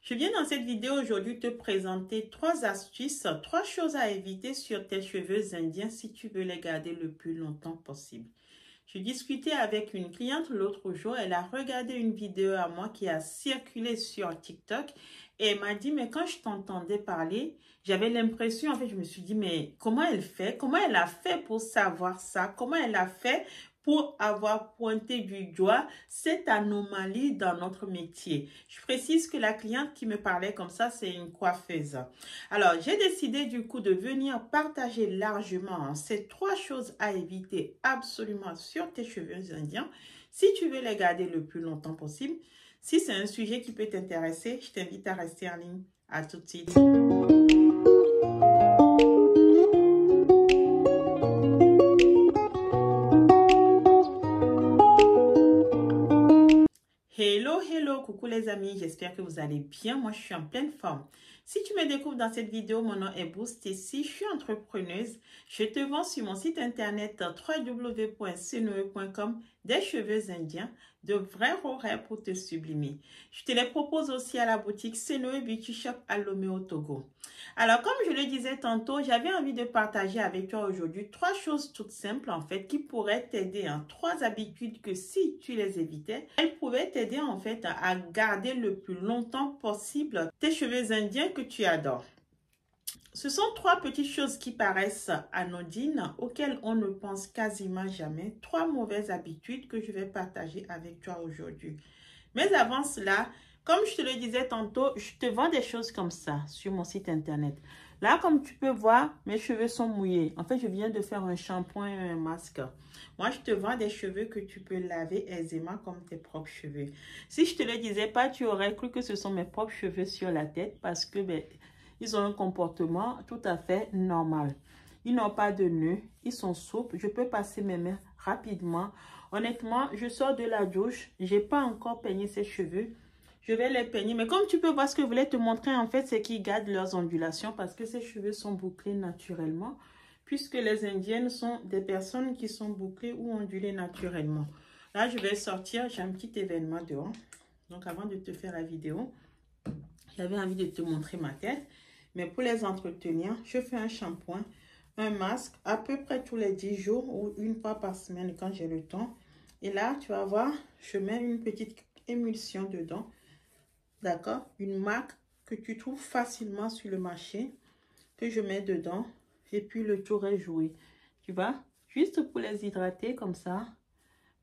Je viens dans cette vidéo aujourd'hui te présenter 3 astuces, 3 choses à éviter sur tes cheveux indiens si tu veux les garder le plus longtemps possible. Je discutais avec une cliente l'autre jour, elle a regardé une vidéo à moi qui a circulé sur TikTok et elle m'a dit, mais quand je t'entendais parler, j'avais l'impression, en fait, je me suis dit, mais comment elle fait? Comment elle a fait pour savoir ça? Comment elle a fait pour avoir pointé du doigt cette anomalie dans notre métier? Je précise que la cliente qui me parlait comme ça, c'est une coiffeuse. Alors, j'ai décidé du coup de venir partager largement ces 3 choses à éviter absolument sur tes cheveux indiens si tu veux les garder le plus longtemps possible. Si c'est un sujet qui peut t'intéresser, je t'invite à rester en ligne. À tout de suite. Hello, coucou les amis, j'espère que vous allez bien. Moi, je suis en pleine forme. Si tu me découvres dans cette vidéo, mon nom est Boost et si je suis entrepreneuse, je te vends sur mon site internet www.senoe.com des cheveux indiens, de vrais horaires pour te sublimer. Je te les propose aussi à la boutique Senoe Beauty Shop à Lomé au Togo. Alors, comme je le disais tantôt, j'avais envie de partager avec toi aujourd'hui 3 choses toutes simples en fait qui pourraient t'aider, 3 habitudes que si tu les évitais, elles pouvaient t'aider en fait à garder le plus longtemps possible tes cheveux indiens que tu adores. Ce sont 3 petites choses qui paraissent anodines, auxquelles on ne pense quasiment jamais. 3 mauvaises habitudes que je vais partager avec toi aujourd'hui. Mais avant cela, comme je te le disais tantôt, je te vends des choses comme ça sur mon site internet. Là, comme tu peux voir, mes cheveux sont mouillés. En fait, je viens de faire un shampoing et un masque. Moi, je te vends des cheveux que tu peux laver aisément comme tes propres cheveux. Si je ne te le disais pas, tu aurais cru que ce sont mes propres cheveux sur la tête parce que ils ont un comportement tout à fait normal. Ils n'ont pas de nœuds, ils sont souples. Je peux passer mes mains rapidement. Honnêtement, je sors de la douche. Je n'ai pas encore peigné ces cheveux. Je vais les peigner. Mais comme tu peux voir, ce que je voulais te montrer, en fait, c'est qu'ils gardent leurs ondulations parce que ces cheveux sont bouclés naturellement. Puisque les Indiennes sont des personnes qui sont bouclées ou ondulées naturellement. Là, je vais sortir. J'ai un petit événement dehors. Donc, avant de te faire la vidéo, j'avais envie de te montrer ma tête. Mais pour les entretenir, je fais un shampoing, un masque à peu près tous les 10 jours ou une fois par semaine quand j'ai le temps. Et là, tu vas voir, je mets une petite émulsion dedans. D'accord? Une marque que tu trouves facilement sur le marché, que je mets dedans. Et puis le tour est joué. Tu vois? Juste pour les hydrater comme ça,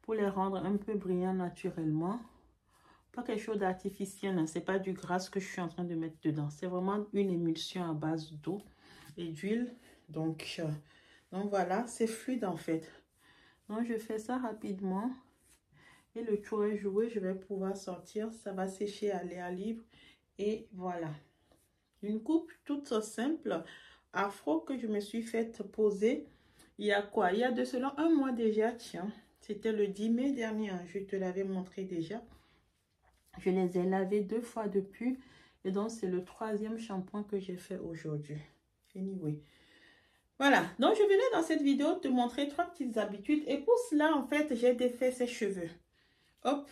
pour les rendre un peu brillants naturellement. Pas quelque chose d'artificiel, hein. C'est pas du gras que je suis en train de mettre dedans. C'est vraiment une émulsion à base d'eau et d'huile. Donc voilà, c'est fluide en fait. Donc je fais ça rapidement. Et le tour est joué, je vais pouvoir sortir. Ça va sécher à l'air libre. Et voilà. Une coupe toute simple, afro, que je me suis faite poser. Il y a quoi? Il y a de cela un mois déjà, tiens. C'était le 10 mai dernier, hein. Je te l'avais montré déjà. Je les ai lavés 2 fois depuis. Et donc, c'est le 3e shampoing que j'ai fait aujourd'hui. Anyway. Voilà. Donc, je venais dans cette vidéo te montrer 3 petites habitudes. Et pour cela, en fait, j'ai défait ces cheveux. Hop.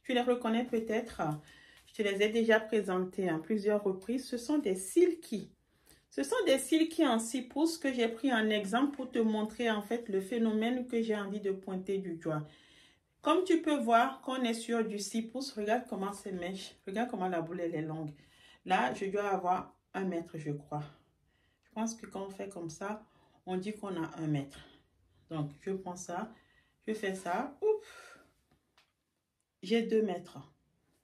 Tu les reconnais peut-être. Je te les ai déjà présentés à plusieurs reprises. Ce sont des silky. Ce sont des silky en 6 pouces que j'ai pris en exemple pour te montrer en fait le phénomène que j'ai envie de pointer du doigt. Comme tu peux voir qu'on est sur du 6 pouces, regarde comment c'est mèche. Regarde comment la boule elle est longue. Là, je dois avoir 1 mètre, je crois. Je pense que quand on fait comme ça, on dit qu'on a 1 mètre. Donc, je prends ça, je fais ça. J'ai 2 mètres.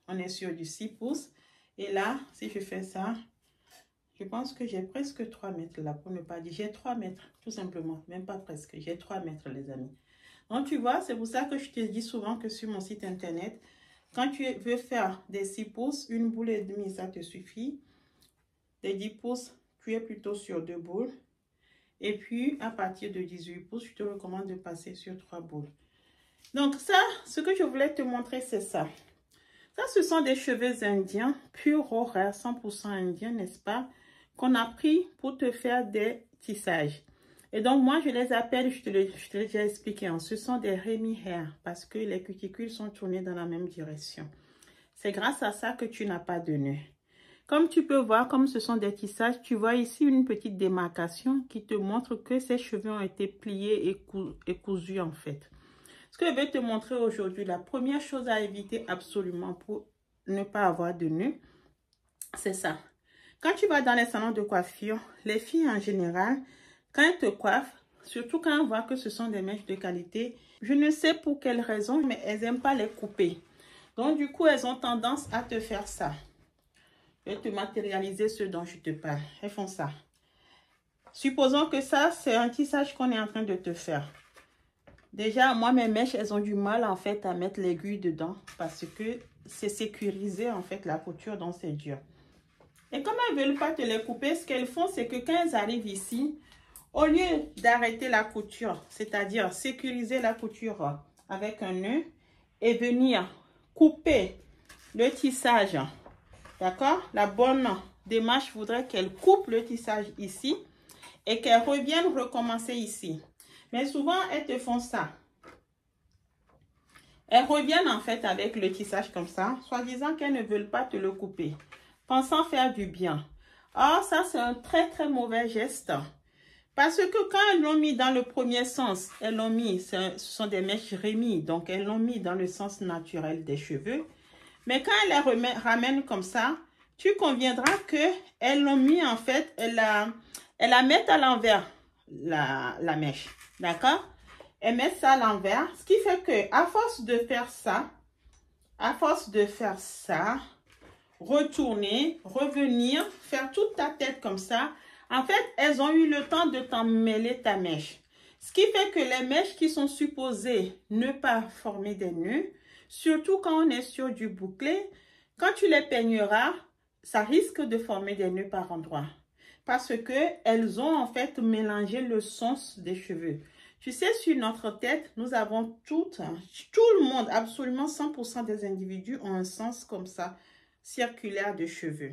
On est sur du 6 pouces. Et là, si je fais ça, je pense que j'ai presque 3 mètres là, pour ne pas dire. J'ai 3 mètres, tout simplement. Même pas presque. J'ai 3 mètres, les amis. Donc, tu vois, c'est pour ça que je te dis souvent que sur mon site internet, quand tu veux faire des 6 pouces, 1 boule et demie, ça te suffit. Des 10 pouces, tu es plutôt sur 2 boules. Et puis, à partir de 18 pouces, je te recommande de passer sur 3 boules. Donc, ça, ce que je voulais te montrer, c'est ça. Ça, ce sont des cheveux indiens, pur horaire, 100% indiens, n'est-ce pas? Qu'on a pris pour te faire des tissages. Et donc, moi, je les appelle, je te l'ai déjà expliqué, ce sont des Remy Hair parce que les cuticules sont tournées dans la même direction. C'est grâce à ça que tu n'as pas de nœud. Comme tu peux voir, comme ce sont des tissages, tu vois ici une petite démarcation qui te montre que ces cheveux ont été pliés et cousus en fait. Ce que je vais te montrer aujourd'hui, la première chose à éviter absolument pour ne pas avoir de nœuds, c'est ça. Quand tu vas dans les salons de coiffure, les filles en général, quand elles te coiffent, surtout quand elles voient que ce sont des mèches de qualité, je ne sais pour quelle raison, mais elles n'aiment pas les couper. Donc du coup, elles ont tendance à te faire ça. Je vais te matérialiser ce dont je te parle. Elles font ça. Supposons que ça, c'est un tissage qu'on est en train de te faire. Déjà, moi, mes mèches, elles ont du mal en fait à mettre l'aiguille dedans parce que c'est sécurisé en fait la couture, donc c'est dur. Et comme elles ne veulent pas te les couper, ce qu'elles font, c'est que quand elles arrivent ici, au lieu d'arrêter la couture, c'est-à-dire sécuriser la couture avec un nœud et venir couper le tissage, d'accord? La bonne démarche voudrait qu'elle coupe le tissage ici et qu'elle revienne recommencer ici. Mais souvent, elles te font ça. Elles reviennent en fait avec le tissage comme ça, soi-disant qu'elles ne veulent pas te le couper, pensant faire du bien. Or, ça, c'est un très, très mauvais geste. Parce que quand elles l'ont mis dans le premier sens, elles l'ont mis, ce sont des mèches Rémy, donc elles l'ont mis dans le sens naturel des cheveux. Mais quand elles les ramènent comme ça, tu conviendras qu'elles l'ont mis en fait, elles la mettent à l'envers, la mèche. D'accord? Elles mettent ça à l'envers, ce qui fait que à force de faire ça, retourner, revenir, faire toute ta tête comme ça, en fait, elles ont eu le temps de t'emmêler ta mèche. Ce qui fait que les mèches qui sont supposées ne pas former des nœuds, surtout quand on est sur du bouclé, quand tu les peigneras, ça risque de former des nœuds par endroits. Parce qu'elles ont en fait mélangé le sens des cheveux. Tu sais, sur notre tête, nous avons tout le monde, absolument 100% des individus ont un sens comme ça, circulaire de cheveux.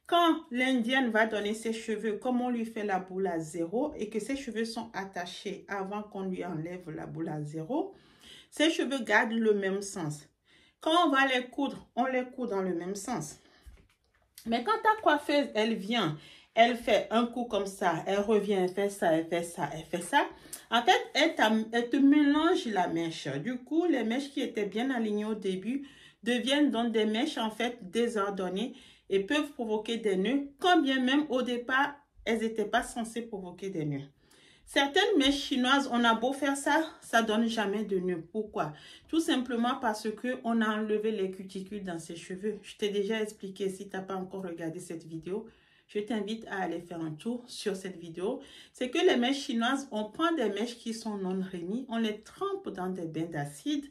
Quand l'indienne va donner ses cheveux, comme on lui fait la boule à zéro et que ses cheveux sont attachés avant qu'on lui enlève la boule à zéro, ses cheveux gardent le même sens. Quand on va les coudre, on les coud dans le même sens. Mais quand ta coiffeuse, elle vient, elle fait un coup comme ça, elle revient, elle fait ça, elle fait ça, elle fait ça. En fait, elle te mélange la mèche. Du coup, les mèches qui étaient bien alignées au début deviennent donc des mèches en fait désordonnées et peuvent provoquer des nœuds, quand bien même au départ, elles n'étaient pas censées provoquer des nœuds. Certaines mèches chinoises, on a beau faire ça, ça ne donne jamais de nœuds. Pourquoi? Tout simplement parce qu'on a enlevé les cuticules dans ses cheveux. Je t'ai déjà expliqué, si tu n'as pas encore regardé cette vidéo, je t'invite à aller faire un tour sur cette vidéo. C'est que les mèches chinoises, on prend des mèches qui sont non rémies, on les trempe dans des bains d'acide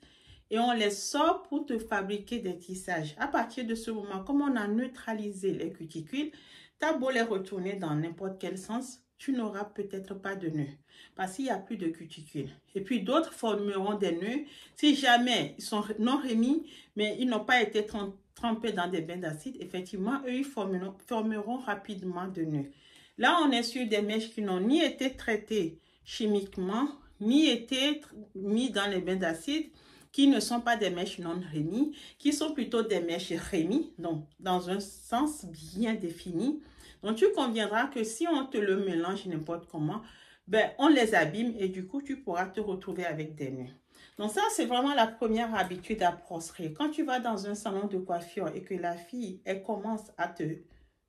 et on les sort pour te fabriquer des tissages. À partir de ce moment, comme on a neutralisé les cuticules, tu as beau les retourner dans n'importe quel sens, tu n'auras peut-être pas de nœuds parce qu'il n'y a plus de cuticules. Et puis d'autres formeront des nœuds si jamais ils sont non rémis, mais ils n'ont pas été trempés dans des bains d'acide. Effectivement, eux, ils formeront rapidement de nœuds. Là, on est sur des mèches qui n'ont ni été traitées chimiquement, ni été mis dans les bains d'acide, qui ne sont pas des mèches non rémies, qui sont plutôt des mèches rémies, donc dans un sens bien défini. Donc, tu conviendras que si on te le mélange n'importe comment, ben, on les abîme et du coup, tu pourras te retrouver avec des nœuds. Donc, ça, c'est vraiment la première habitude à proscrire. Quand tu vas dans un salon de coiffure et que la fille, elle commence à te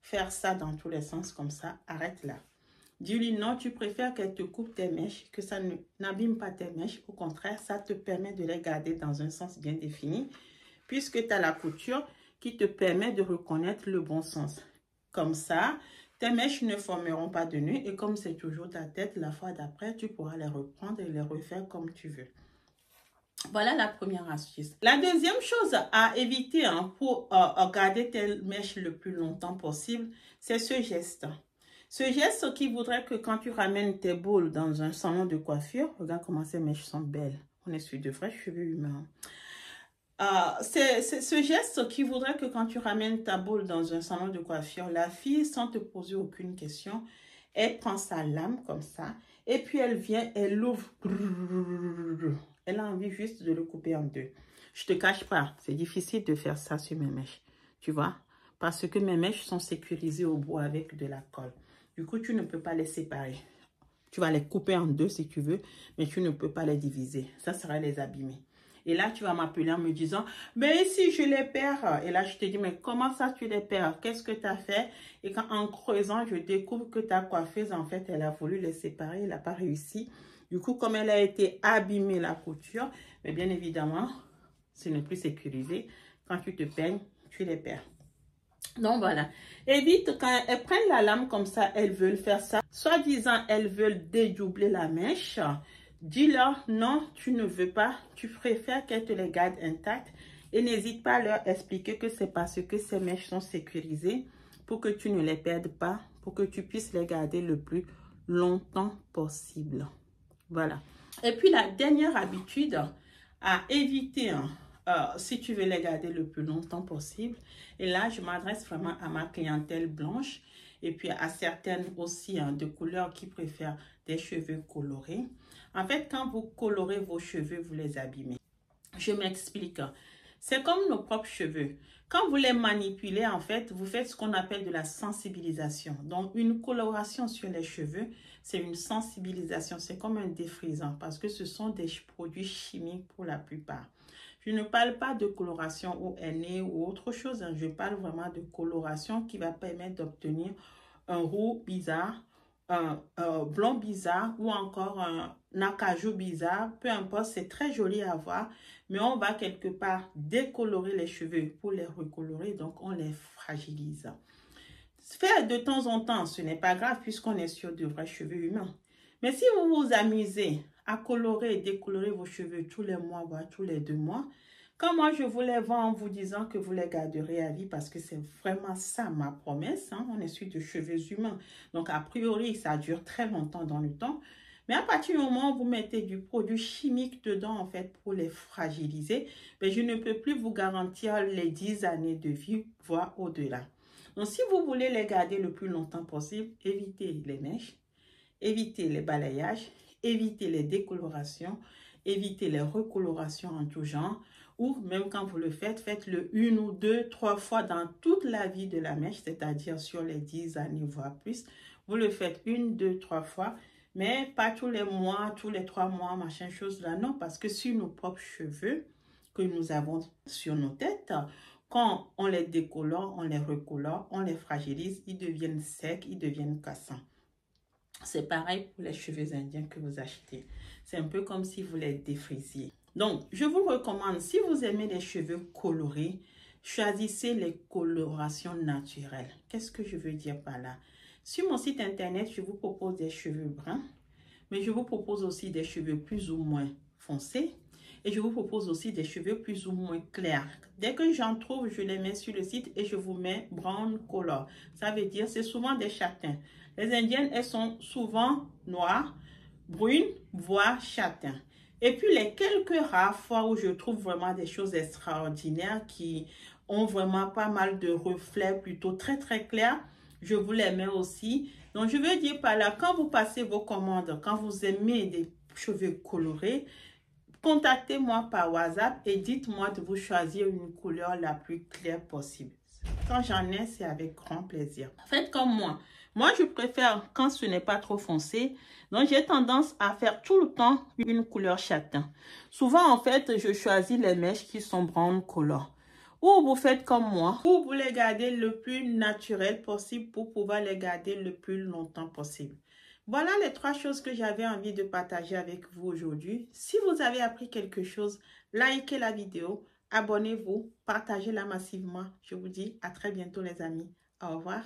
faire ça dans tous les sens comme ça, arrête là. Dis-lui non, tu préfères qu'elle te coupe tes mèches, que ça n'abîme pas tes mèches. Au contraire, ça te permet de les garder dans un sens bien défini, puisque tu as la couture qui te permet de reconnaître le bon sens. Comme ça, tes mèches ne formeront pas de nœuds et comme c'est toujours ta tête, la fois d'après, tu pourras les reprendre et les refaire comme tu veux. Voilà la première astuce. La deuxième chose à éviter pour garder tes mèches le plus longtemps possible, c'est ce geste. Ce geste qui voudrait que quand tu ramènes tes boules dans un salon de coiffure, regarde comment ces mèches sont belles. On est sur de vrais cheveux humains. C'est ce geste qui voudrait que quand tu ramènes ta boule dans un salon de coiffure, la fille, sans te poser aucune question, elle prend sa lame comme ça, et puis elle vient, elle l'ouvre. Elle a envie juste de le couper en deux. Je te cache pas, c'est difficile de faire ça sur mes mèches, tu vois. parce que mes mèches sont sécurisées au bout avec de la colle. Du coup, tu ne peux pas les séparer. Tu vas les couper en deux si tu veux, mais tu ne peux pas les diviser. Ça sera les abîmer. Et là, tu vas m'appeler en me disant, mais si je les perds. Et là, je te dis, mais comment ça tu les perds? Qu'est-ce que tu as fait? Et quand en creusant, je découvre que ta coiffeuse, en fait, elle a voulu les séparer. Elle n'a pas réussi. Du coup, comme elle a été abîmée, la couture, mais bien évidemment, ce n'est plus sécurisé. Quand tu te peignes, tu les perds. Donc voilà, évite quand elles prennent la lame comme ça, elles veulent faire ça. Soi-disant, elles veulent dédoubler la mèche. Dis-leur, non, tu ne veux pas. Tu préfères qu'elles te les gardent intactes. Et n'hésite pas à leur expliquer que c'est parce que ces mèches sont sécurisées pour que tu ne les perdes pas, pour que tu puisses les garder le plus longtemps possible. Voilà. Et puis la dernière habitude à éviter, si tu veux les garder le plus longtemps possible. Et là, je m'adresse vraiment à ma clientèle blanche et puis à certaines aussi de couleurs qui préfèrent des cheveux colorés. En fait, quand vous colorez vos cheveux, vous les abîmez. Je m'explique. C'est comme nos propres cheveux. Quand vous les manipulez, en fait, vous faites ce qu'on appelle de la sensibilisation. Donc, une coloration sur les cheveux, c'est une sensibilisation. C'est comme un défrisant parce que ce sont des produits chimiques pour la plupart. Je ne parle pas de coloration au henné ou autre chose. Je parle vraiment de coloration qui va permettre d'obtenir un roux bizarre, un blond bizarre ou encore un acajou bizarre. Peu importe, c'est très joli à voir. Mais on va quelque part décolorer les cheveux pour les recolorer. Donc, on les fragilise. Faire de temps en temps, ce n'est pas grave puisqu'on est sur de vrais cheveux humains. Mais si vous vous amusez à colorer et décolorer vos cheveux tous les mois, voire tous les 2 mois, quand moi je vous les vends en vous disant que vous les garderez à vie, parce que c'est vraiment ça ma promesse, hein, on est sur de cheveux humains. Donc a priori, ça dure très longtemps dans le temps. Mais à partir du moment où vous mettez du produit chimique dedans, en fait, pour les fragiliser, ben, je ne peux plus vous garantir les 10 années de vie, voire au-delà. Donc, si vous voulez les garder le plus longtemps possible, évitez les mèches, évitez les balayages, évitez les décolorations, évitez les recolorations en tout genre, ou même quand vous le faites, faites-le 1 ou 2, 3 fois dans toute la vie de la mèche, c'est-à-dire sur les 10 années, voire plus. Vous le faites 1, 2, 3 fois, mais pas tous les mois, tous les 3 mois, machin chose là, non, parce que sur nos propres cheveux que nous avons sur nos têtes, quand on les décolore, on les recolore, on les fragilise, ils deviennent secs, ils deviennent cassants. C'est pareil pour les cheveux indiens que vous achetez. C'est un peu comme si vous les défrisiez. Donc, je vous recommande, si vous aimez les cheveux colorés, choisissez les colorations naturelles. Qu'est-ce que je veux dire par là? Sur mon site internet, je vous propose des cheveux bruns, mais je vous propose aussi des cheveux plus ou moins foncés. Et je vous propose aussi des cheveux plus ou moins clairs. Dès que j'en trouve, je les mets sur le site et je vous mets brown color. Ça veut dire c'est souvent des châtains. Les indiennes, elles sont souvent noires, brunes, voire châtains. Et puis les quelques rares fois où je trouve vraiment des choses extraordinaires qui ont vraiment pas mal de reflets plutôt très très clairs, je vous les mets aussi. Donc je veux dire par là, quand vous passez vos commandes, quand vous aimez des cheveux colorés, contactez-moi par WhatsApp et dites-moi de vous choisir une couleur la plus claire possible. Quand j'en ai, c'est avec grand plaisir. Faites comme moi. Moi, je préfère quand ce n'est pas trop foncé. Donc, j'ai tendance à faire tout le temps une couleur châtain. Souvent, en fait, je choisis les mèches qui sont brown color. Ou vous faites comme moi, ou vous les gardez le plus naturel possible pour pouvoir les garder le plus longtemps possible. Voilà les 3 choses que j'avais envie de partager avec vous aujourd'hui. Si vous avez appris quelque chose, likez la vidéo, abonnez-vous, partagez-la massivement. Je vous dis à très bientôt les amis. Au revoir.